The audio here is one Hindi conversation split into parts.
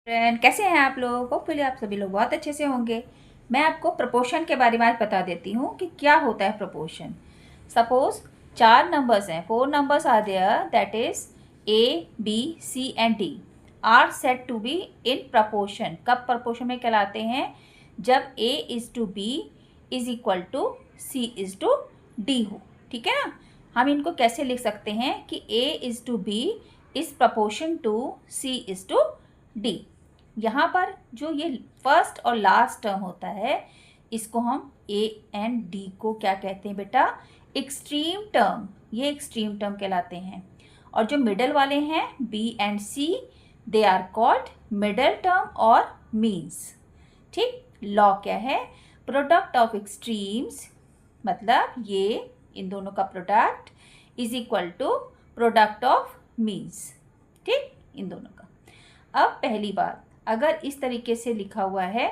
फ्रेंड, कैसे हैं आप लोग? होपफुली आप सभी लोग बहुत अच्छे से होंगे। मैं आपको प्रपोर्शन के बारे में आज बता देती हूँ कि क्या होता है प्रपोर्शन। सपोज 4 नंबर्स हैं, 4 numbers are there, that is A B C and D are said to be in proportion. कब प्रपोर्शन में कहलाते हैं? जब A is to B is equal to C is to D हो। ठीक है ना। हम इनको कैसे लिख सकते हैं कि A is to B is proportion to C is to D. यहाँ पर जो ये फर्स्ट और लास्ट टर्म होता है, इसको हम ए एंड डी को क्या कहते हैं बेटा? Extreme term. ये एक्सट्रीम टर्म कहलाते हैं। और जो मिडल वाले हैं B and C, they are called middle term और मीन्स। ठीक। लॉ क्या है? प्रोडक्ट ऑफ एक्सट्रीम्स, मतलब ये इन दोनों का product is equal to product of means. ठीक, इन दोनों का। अब पहली बात, अगर इस तरीके से लिखा हुआ है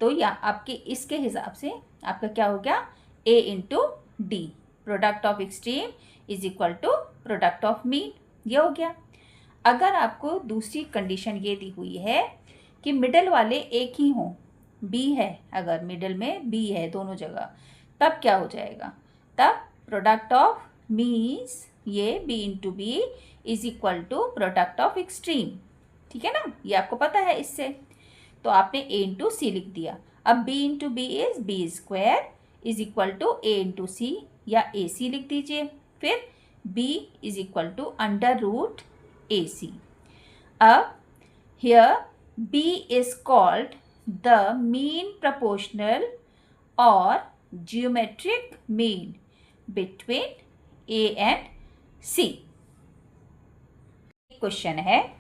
तो या आपके इसके हिसाब से आपका क्या हो गया? a into D, product of extreme is equal to product of mean. ये हो गया। अगर आपको दूसरी कंडीशन ये दी हुई है कि मिडल वाले एक ही हों, b है, अगर मिडल में b है दोनों जगह, तब क्या हो जाएगा? तब प्रोडक्ट ऑफ मीन्स ये b into B is equal to product of extreme. ठीक है ना, ये आपको पता है इससे। तो आपने a इंटू सी लिख दिया। अब b into B is B square is equal to a into C, या ए सी लिख दीजिए। फिर b is equal to under root A C. अब here b is called the mean proportional और geometric mean between a and c। Question है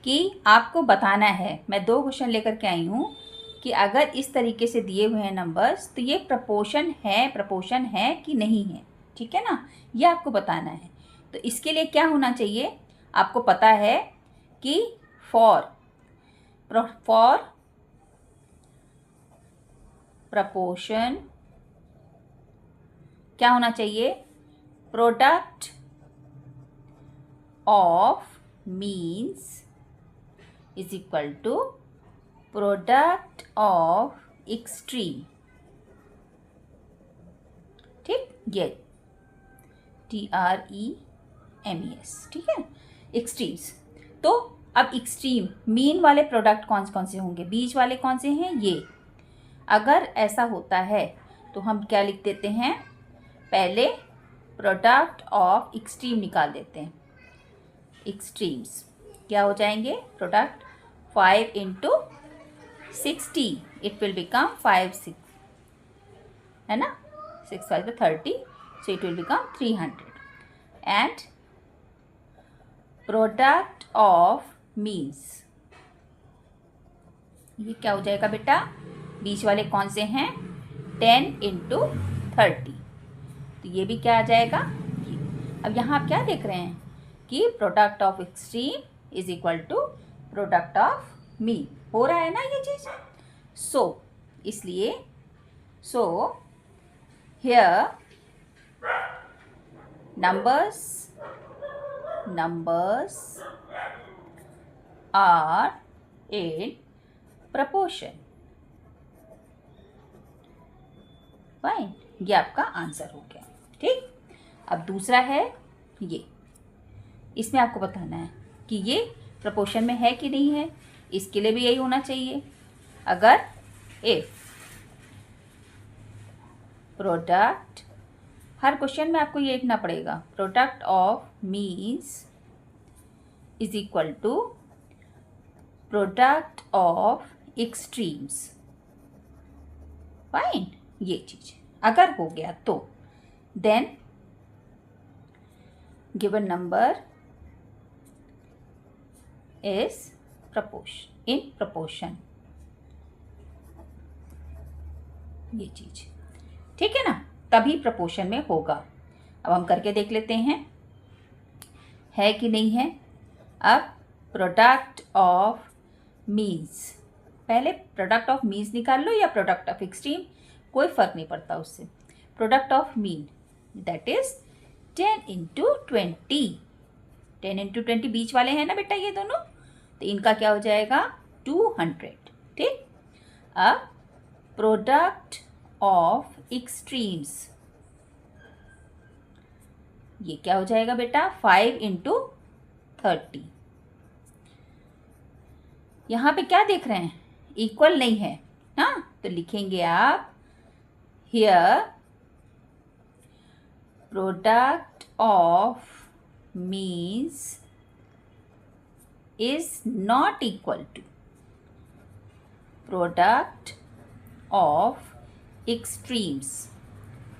कि आपको बताना है, मैं 2 क्वेश्चन लेकर के आई हूँ, कि अगर इस तरीके से दिए हुए हैं नंबर्स तो ये प्रपोर्शन है कि नहीं है। ठीक है ना, ये आपको बताना है। तो इसके लिए क्या होना चाहिए? आपको पता है कि फॉर प्रपोर्शन क्या होना चाहिए? Product of means is equal to product of extreme। ठीक, ये TREMES। ठीक है, एक्सट्रीम्स। तो अब एक्सट्रीम मीन वाले प्रोडक्ट कौन कौन से होंगे? बीच वाले कौन से हैं? ये। अगर ऐसा होता है तो हम क्या लिख देते हैं? पहले प्रोडक्ट ऑफ एक्सट्रीम निकाल देते हैं। एक्सट्रीम्स क्या हो जाएंगे? Product 5 into 60, it will become 5 6, है ना, 6 5 30, so it will become 300। And product of means, ये क्या हो जाएगा बेटा? बीच वाले कौन से हैं? 10 इंटू 30, तो ये भी क्या आ जाएगा? अब यहाँ आप क्या देख रहे हैं कि product of extreme is equal to product of mean. हो रहा है ना ये चीज? इसलिए here numbers are in proportion। Fine, ये आपका आंसर हो गया। ठीक। अब दूसरा है ये, इसमें आपको बताना है कि ये प्रपोर्शन में है कि नहीं है। इसके लिए भी यही होना चाहिए। अगर इफ प्रोडक्ट, हर क्वेश्चन में आपको ये लिखना पड़ेगा, product of means is equal to product of extremes. Fine, ये चीज अगर हो गया तो then given number is in proportion। ये चीज ठीक है ना, तभी प्रपोर्शन में होगा। अब हम करके देख लेते हैं है कि नहीं है। अब प्रोडक्ट ऑफ मीन्स, पहले प्रोडक्ट ऑफ मीन्स निकाल लो या प्रोडक्ट ऑफ एक्सट्रीम, कोई फर्क नहीं पड़ता उससे। Product of mean that is 10 into 20। 10 into 20 बीच वाले हैं ना बेटा ये दोनों, तो इनका क्या हो जाएगा? 200. ठीक, अब प्रोडक्ट ऑफ एक्सट्रीम्स, ये क्या हो जाएगा बेटा? 5 इंटू 30. यहाँ पे क्या देख रहे हैं? इक्वल नहीं है ना, तो लिखेंगे आप here product of means is not equal to product of extremes.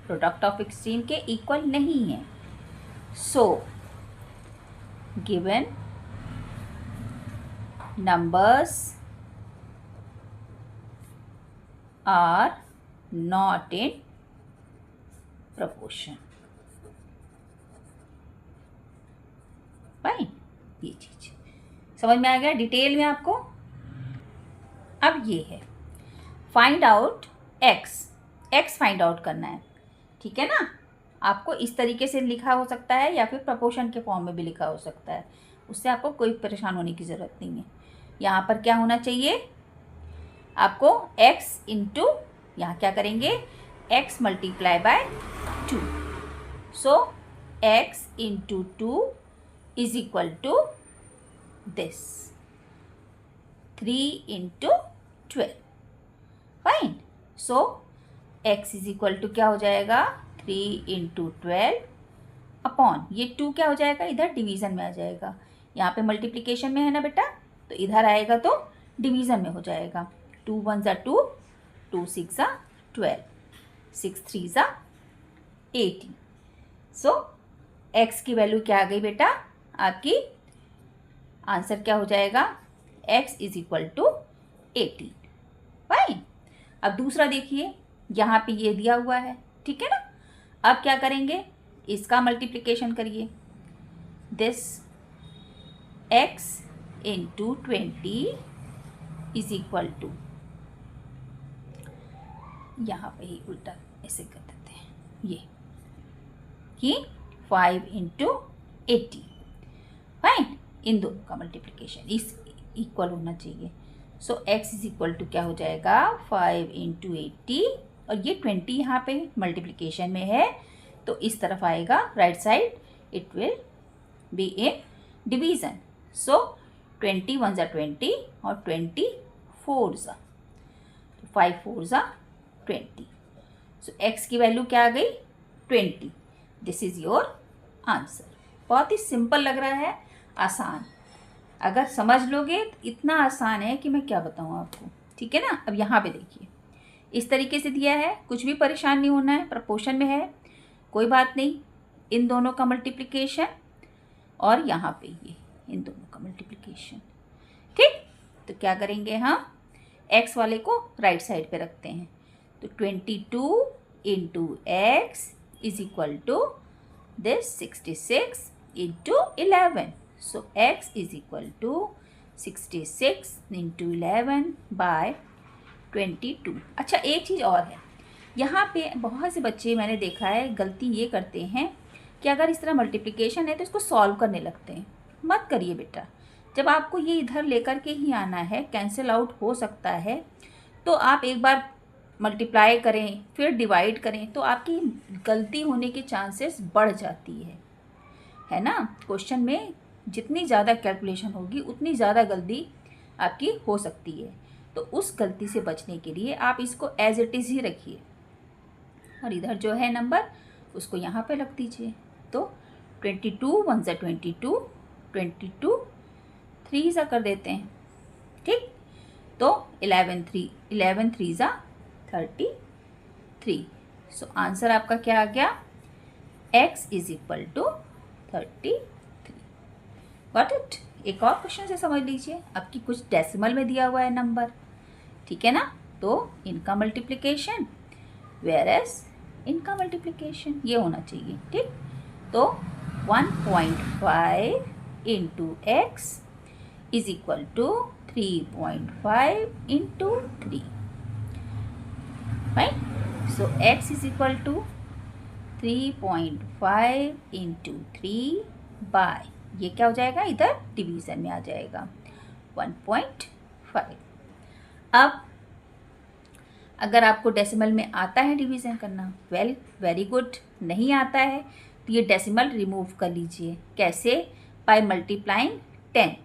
Product of extreme के इक्वल नहीं है. So given numbers are not in proportion. Fine, ये चीज समझ में आ गया डिटेल में आपको. अब ये है find out x find out करना है. ठीक है ना, आपको इस तरीके से लिखा हो सकता है या फिर प्रपोर्शन के फॉर्म में भी लिखा हो सकता है, उससे आपको कोई परेशान होने की ज़रूरत नहीं है. यहाँ पर क्या होना चाहिए आपको? x इंटू, यहाँ क्या करेंगे? x multiply by 2. So x into 2 is equal to this 3 into 12. Fine. So x is equal to क्या हो जाएगा? 3 इंटू 12 अपॉन ये 2 क्या हो जाएगा? इधर डिवीज़न में आ जाएगा. यहाँ पे मल्टीप्लिकेशन में है ना बेटा, तो इधर आएगा तो डिवीज़न में हो जाएगा. 2 1 ज़ा 2, 2 6 ज़ा 12, 6 3 ज़ा 18. सो x की वैल्यू क्या आ गई बेटा? आपकी आंसर क्या हो जाएगा? x is equal to 18. Fine. अब दूसरा देखिए, यहाँ पे ये दिया हुआ है. ठीक है ना, अब क्या करेंगे? इसका मल्टीप्लिकेशन करिए. This x into 20 is equal to, यहाँ पे ही उल्टा ऐसे कर देते हैं ये कि 5 इंटू 80. फाइन. इन दोनों का मल्टीप्लिकेशन इस इक्वल होना चाहिए. सो x इज इक्वल टू क्या हो जाएगा? 5 इंटू 80, और ये 20 यहाँ पे मल्टीप्लिकेशन में है तो इस तरफ आएगा right side, it will be in division. So 20 1 ज़ा 20 और 20 4 ज़ा, 5 4 ज़ा 20. सो x की वैल्यू क्या आ गई? 20. This is your answer. बहुत ही सिंपल लग रहा है, आसान. अगर समझ लोगे तो इतना आसान है कि मैं क्या बताऊँ आपको. ठीक है ना. अब यहाँ पे देखिए, इस तरीके से दिया है, कुछ भी परेशान नहीं होना है. प्रपोर्शन में है, कोई बात नहीं. इन दोनों का मल्टीप्लिकेशन और यहाँ पे ये इन दोनों का मल्टीप्लिकेशन. ठीक, तो क्या करेंगे हम? x वाले को राइट साइड पे रखते हैं. तो 22 into x is equal to this 66 into 11. So x is equal to 66 into 11 by 22. अच्छा, एक चीज़ और है, यहाँ पे बहुत से बच्चे मैंने देखा है गलती ये करते हैं कि अगर इस तरह मल्टीप्लिकेशन है तो इसको सॉल्व करने लगते हैं. मत करिए बेटा. जब आपको ये इधर लेकर के ही आना है, कैंसिल आउट हो सकता है, तो आप एक बार मल्टीप्लाई करें फिर डिवाइड करें तो आपकी गलती होने के चांसेस बढ़ जाती है ना. क्वेश्चन में जितनी ज़्यादा कैलकुलेशन होगी उतनी ज़्यादा गलती आपकी हो सकती है. तो उस गलती से बचने के लिए आप इसको एज इट इज़ ही रखिए और इधर जो है नंबर उसको यहाँ पे रख दीजिए. तो 22 1 ज़ा 22, 22 3 ज़ा कर देते हैं. ठीक, तो 11 3 ज़ा 33. सो आंसर आपका क्या आ गया? x is equal to 33. Got it. एक और क्वेश्चन से समझ लीजिए, आपकी कुछ डेसिमल में दिया हुआ है नंबर. ठीक है ना, तो इनका मल्टीप्लिकेशन वेयर एज इनका मल्टीप्लिकेशन ये होना चाहिए. ठीक, तो 1.5 into x is equal to 3.5 into 3. Fine. So x is equal to 3.5 into 3 by, ये क्या हो जाएगा? इधर डिवीज़न में आ जाएगा 1.5. अब अगर आपको डेसिमल में आता है डिवीज़न करना, वेल वेरी गुड। नहीं आता है तो ये डेसिमल रिमूव कर लीजिए। कैसे? By multiplying 10।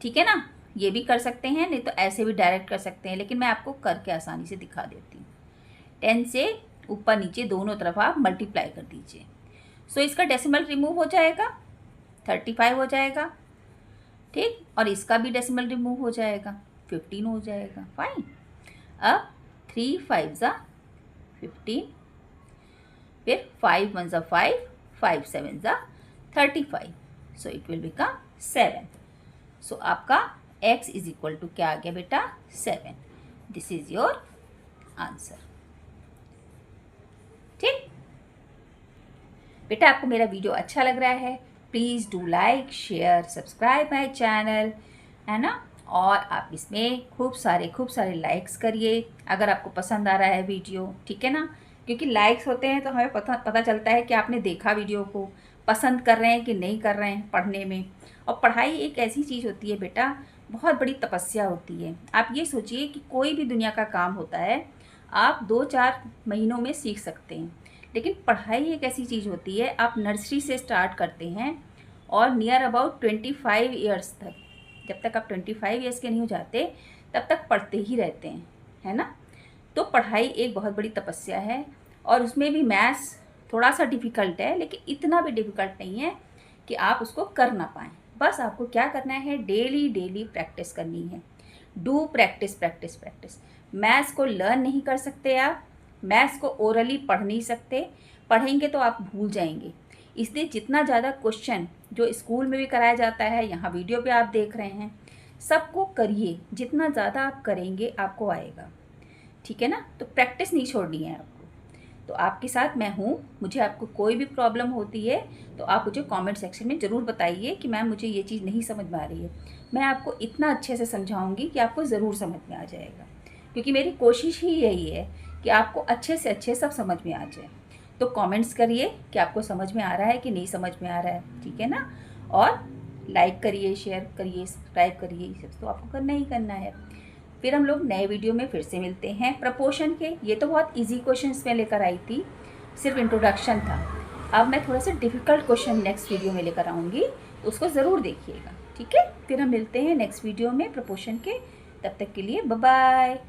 ठीक है ना, ये भी कर सकते हैं, नहीं तो ऐसे भी डायरेक्ट कर सकते हैं, लेकिन मैं आपको करके आसानी से दिखा देती हूँ। 10 से ऊपर नीचे दोनों तरफ आप मल्टीप्लाई कर दीजिए। सो इसका डेसिमल रिमूव हो जाएगा, 35 हो जाएगा। ठीक, और इसका भी डेसिमल रिमूव हो जाएगा, 15 हो जाएगा। फाइन। अब 3 5 ज़ा 15, फिर 5 1 ज़ा 5, 5 7 ज़ा 35, सो इट विल बिकम 7। सो आपका x इज इक्वल टू क्या आ गया बेटा? 7। This is your answer. ठीक बेटा, आपको मेरा वीडियो अच्छा लग रहा है, please do like share subscribe my channel, है ना। और आप इसमें खूब सारे लाइक्स करिए अगर आपको पसंद आ रहा है वीडियो। ठीक है ना, क्योंकि लाइक्स होते हैं तो हमें पता चलता है कि आपने देखा वीडियो को, पसंद कर रहे हैं कि नहीं कर रहे हैं पढ़ने में। और पढ़ाई एक ऐसी चीज़ होती है बेटा, बहुत बड़ी तपस्या होती है। आप ये सोचिए कि कोई भी दुनिया का काम होता है आप 2-4 महीनों में सीख सकते हैं, लेकिन पढ़ाई एक ऐसी चीज़ होती है, आप नर्सरी से स्टार्ट करते हैं और नियर अबाउट 25 ईयर्स तक, जब तक आप 25 ईयर्स के नहीं हो जाते तब तक पढ़ते ही रहते हैं, है ना। तो पढ़ाई एक बहुत बड़ी तपस्या है, और उसमें भी मैथ्स थोड़ा सा डिफ़िकल्ट है, लेकिन इतना भी डिफ़िकल्ट नहीं है कि आप उसको कर ना पाएँ। बस आपको क्या करना है, डेली प्रैक्टिस करनी है। Do practice practice practice. Maths को लर्न नहीं कर सकते आप, मैथ्स को ओरली पढ़ नहीं सकते, पढ़ेंगे तो आप भूल जाएंगे। इसलिए जितना ज़्यादा क्वेश्चन जो स्कूल में भी कराया जाता है, यहाँ वीडियो पे आप देख रहे हैं, सबको करिए। जितना ज़्यादा आप करेंगे आपको आएगा। ठीक है ना, तो प्रैक्टिस नहीं छोड़नी है आपको। तो आपके साथ मैं हूँ, मुझे आपको कोई भी प्रॉब्लम होती है तो आप मुझे कमेंट सेक्शन में ज़रूर बताइए कि मैम मुझे ये चीज़ नहीं समझ में आ रही है। मैं आपको इतना अच्छे से समझाऊंगी कि आपको ज़रूर समझ में आ जाएगा, क्योंकि मेरी कोशिश ही यही है कि आपको अच्छे से अच्छे सब समझ में आ जाए। तो कमेंट्स करिए कि आपको समझ में आ रहा है कि नहीं समझ में आ रहा है। ठीक है ना, और लाइक करिए, शेयर करिए, सब्सक्राइब करिए, ये सब तो आपको करना ही करना है। फिर हम लोग नए वीडियो में फिर से मिलते हैं। प्रपोर्शन के ये तो बहुत इजी क्वेश्चंस में लेकर आई थी, सिर्फ इंट्रोडक्शन था। अब मैं थोड़ा सा डिफ़िकल्ट क्वेश्चन नेक्स्ट वीडियो में लेकर आऊँगी, तो उसको ज़रूर देखिएगा। ठीक है, फिर हम मिलते हैं नेक्स्ट वीडियो में प्रपोर्शन के। तब तक के लिए बाय बाय।